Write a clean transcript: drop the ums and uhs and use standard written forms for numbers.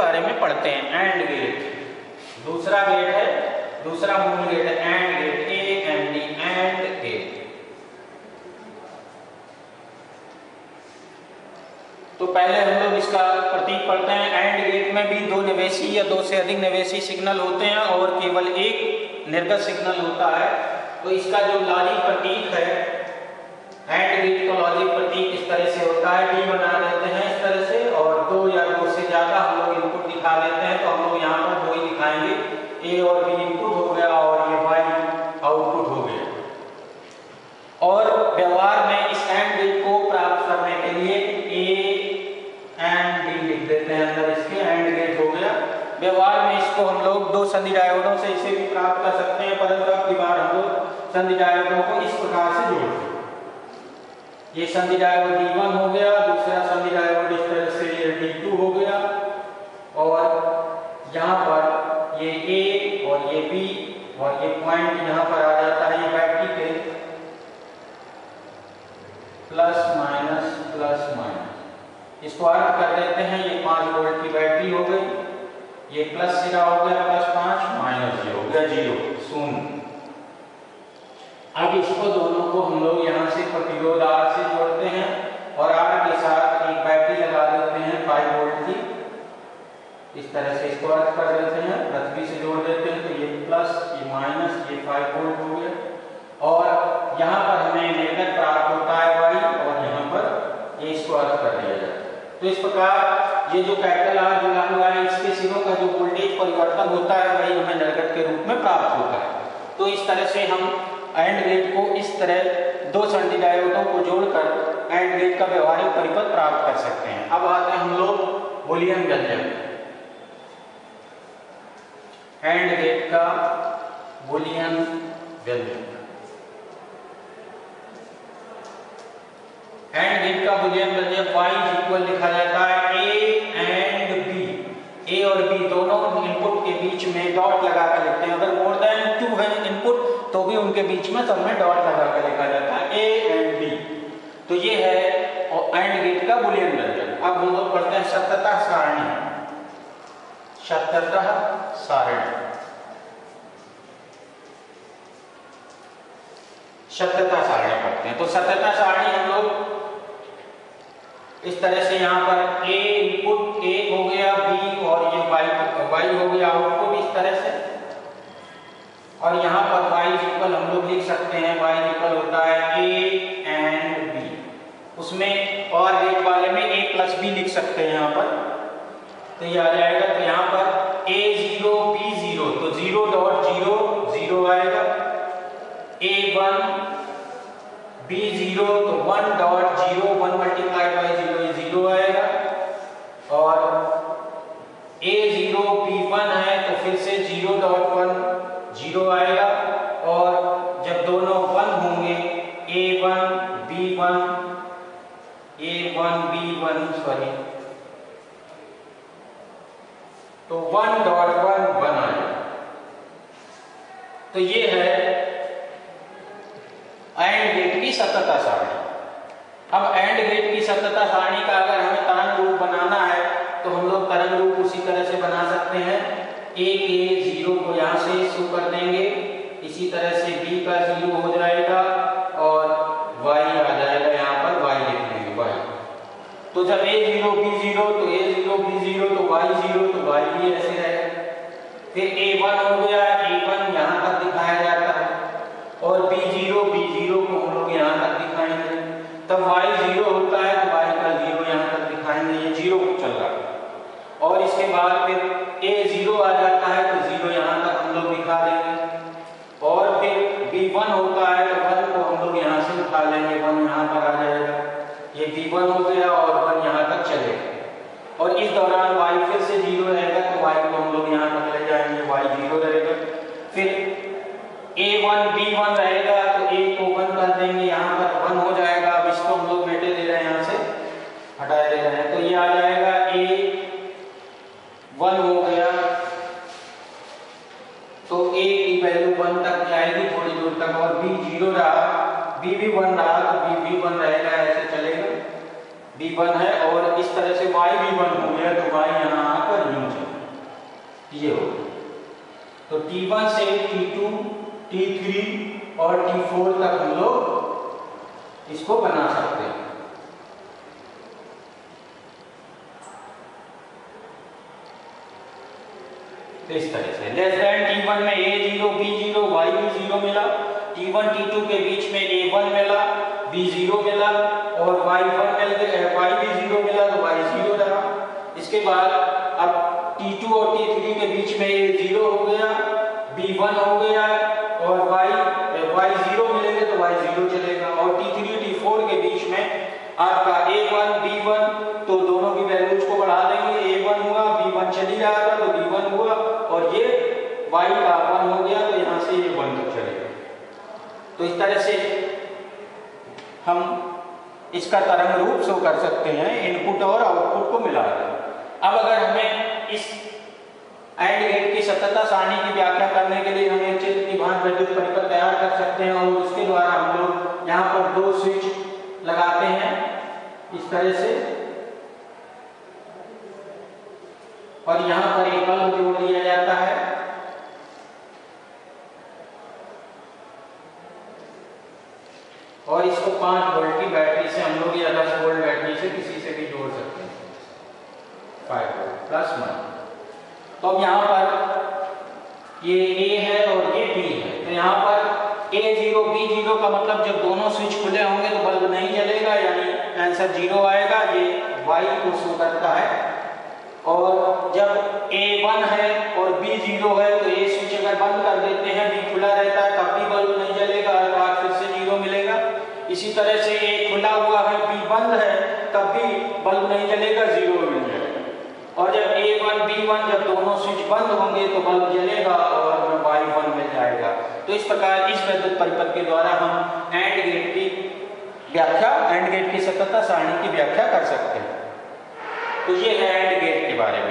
बारे में पढ़ते हैं। एंड गेट दूसरा गेट है, दूसरा मूल गेट है and gate, AND and gate. तो पहले हम लोग इसका प्रतीक पढ़ते हैं। एंड गेट में भी दो निवेशी या दो से अधिक निवेशी सिग्नल होते हैं और केवल एक निर्गत सिग्नल होता है। तो इसका जो लॉजिक प्रतीक है, एंड गेट का लॉजिक प्रतीक इस तरह से होता है, डी बना देते हैं इस तरह से, और दो या दो से ज्यादा हम लोग इनपुट दिखा देते हैं। तो हम लोग यहाँ पर दो ही दिखाएंगे, ए और बी इनपुट हो गया और ये वाई आउटपुट हो गया। और व्यवहार में इस एंड गेट को प्राप्त करने के लिए ए एंड बी लिख देते हैं अंदर इसके, एंड गेट हो गया। व्यवहार में इसको हम लोग दो संधि डायोडों से इसे भी प्राप्त कर सकते हैं, परंतु अब की बार हम लोग संधि डायोडों को इस प्रकार से जोड़ते हैं। ये संधि डायोड D1 हो गया, दूसरा संधि डायोड इस तरह से ये D2 हो गया, और यहाँ पर ये A और ये B और ये पॉइंट यहाँ पर आ जाता है ये बैटरी के प्लस माइनस। इसको अर्थ कर देते हैं, ये 5 वोल्ट की बैटरी हो गई, ये प्लस सिरा हो गया +5, माइनस ये हो गया 0 शून्य। अब इसको दोनों को हम लोग यहाँ से प्रतिरोध R से जोड़ते हैं और R के साथ एक बैटरी लगा देते हैं 5 वोल्ट की, इस तरह से इसको अर्थ कर देते हैं, पृथ्वी से जोड़ देते हैं। तो ये प्लस ये माइनस ये 5 वोल्ट हो गया, और यहाँ पर हमें निर्गत प्राप्त होता है वाई, और यहाँ पर ये इसको अर्थ कर दिया जाता है। तो इस प्रकार ये जो कैपिटल R जुड़ा हुआ है, इसके सिरों का जो वोल्टेज परिवर्तन होता है वही हमें निर्गत के रूप में प्राप्त होता है। तो इस तरह से हम एंड गेट को इस तरह दो संधि डायोडों को जोड़कर एंड गेट का व्यवहारिक परिपथ प्राप्त कर सकते हैं। अब आते हैं हम लोग बूलियन व्यंजक, एंड गेट का बूलियन व्यंजक। एंड गेट का बूलियन व्यंजक y इक्वल लिखा जाता है a एंड b, a और b दोनों इनपुट के बीच में डॉट लगाकर लिखते हैं। अगर मोर देन 2 है इनपुट तो भी उनके बीच में सब में डॉट लगाकर लिखा जाता है a एंड b। तो ये है एंड गेट का बूलियन व्यंजक। अब हम लोग पढ़ते हैं सत्यता सारणी। सत्यता सारणी, सत्यता सारणी पढ़ते हैं। तो सत्यता सारणी हम लोग इस तरह से यहाँ पर a इनपुट a हो गया, b और ये y हो गया आउटपुट इस तरह से, और यहाँ पर y इक्वल हम लोग लिख सकते हैं, y इक्वल होता है a एंड b। उसमें और गेट वाले में a प्लस b लिख सकते हैं यहाँ पर, तो ये आ जाएगा। तो यहाँ पर a0 b0 तो 0.0 0 आएगा, a1 b0 तो 1.0 1 मल्टीप्लाइड बाई 0 ये 0 आएगा, और a0 b1 है तो फिर से 0.1 0 आएगा, और जब दोनों 1 होंगे a1 b1 सॉरी तो 1.1 1 आएगा। तो ये है एंड गेट की सत्यता सारणी। अब एंड गेट की सत्यता सारणी का अगर हमें तरंग रूप बनाना है तो हम लोग तरंग रूप उसी तरह से बना सकते हैं। a के 0 को यहाँ से शुरू कर देंगे, इसी तरह से b का 0 हो जाएगा और y आ जाएगा, यहाँ पर y लिख लेंगे y। तो जब a0 b0 तो a0 b0 तो y0 तो y भी ऐसे रहेगा। फिर a1 हो गया, a1 यहाँ तक दिखाया जाता है, और b0 को हम लोग यहाँ तक दिखाएंगे। तब y0 होता है तो y का 0 यहाँ तक दिखाएंगे, ये 0 चल रहा है। और इसके बाद फिर a0 आ जाता है तो 0 यहाँ तक हम लोग दिखा देंगे, और फिर b1 होता है तो 1 को हम लोग यहाँ से उठा लेंगे, 1 यहाँ पर आ जाएगा, ये b1 हो गया और 1 यहाँ तक चलेगा। और इस दौरान y फिर से 0 रहेगा तो y को हम लोग यहाँ तक ले जाएंगे, y 0 रहेगा। फिर a1 b1 रहेगा तो a को 1 कर देंगे, यहाँ पर 1 हो जाएगा। अब इसको हम लोग बेटे दे रहे हैं, यहाँ से हटा दे रहे हैं, तो ये आ जाएगा a1 हो गया, तो a की वैल्यू 1 तक जाएगी थोड़ी दूर तक, और b 0 रहा, b भी 1 रहा तो b भी 1 रहेगा, ऐसे चलेगा, b 1 है। और इस तरह से y भी 1 हो गया तो y यहाँ आकर यूं चलेगा। तो T1 से T2, T3 और T4 तक हम लोग इसको बना सकते हैं। इस तरह से लेस देन T1 में A0, B0, Y भी 0 मिला, T1, T2 के बीच में A1 मिला, B0 मिला और Y1 मिल गया, Y भी 0 मिला तो Y 0 रहा। इसके बाद अब T2 और T3 के बीच में A0 हो गया, B1 हो गया और Y 0 मिलेंगे तो Y 0 चलेगा। और T3, T4 के बीच में आपका A1, B1 तो दोनों की वैल्यूज को बढ़ा देंगे, A1 हुआ, B1 चली रहा था तो B1 हुआ और ये Y का 1 हो गया तो यहाँ से ये 1 तक चलेगा। तो इस तरह से हम इसका तरंग रूप शो कर सकते हैं इनपुट और आउटपुट को मिलाकर। अब अगर हमें इस एंड गेट की सततता सारणी की व्याख्या करने के लिए हम एक चित्र की भांति विद्युत परिपथ तैयार कर सकते हैं और उसके द्वारा हम लोग यहाँ पर दो स्विच लगाते हैं इस तरह से और यहाँ पर एक बल्ब जोड़ दिया जाता है और इसको 5 वोल्ट की बैटरी से हम लोग या 10 वोल्ट बैटरी से किसी से भी जोड़ सकते हैं, 5 वोल्ट प्लस माइनस। तो अब यहाँ पर ये A है और ये B है, तो यहाँ पर A0, B0 का मतलब जब दोनों स्विच खुले होंगे तो बल्ब नहीं जलेगा, यानी आंसर 0 आएगा। ये Y को शो करता है। और जब A1 है और B0 है तो A स्विच अगर बंद कर देते हैं, B खुला रहता है तब भी बल्ब नहीं जलेगा, अर्थात फिर से 0 मिलेगा। इसी तरह से A खुला हुआ है, B बंद है तब भी बल्ब नहीं जलेगा, 0 मिल जाएगा। और जब A1, B1 जब दोनों स्विच बंद होंगे तो बल्ब जलेगा और Y1 मिल जाएगा। तो इस प्रकार इस विद्युत परिपथ के द्वारा हम एंड गेट की व्याख्या, एंड गेट की सततता सारणी की व्याख्या कर सकते हैं। तो ये है एंड गेट के बारे में।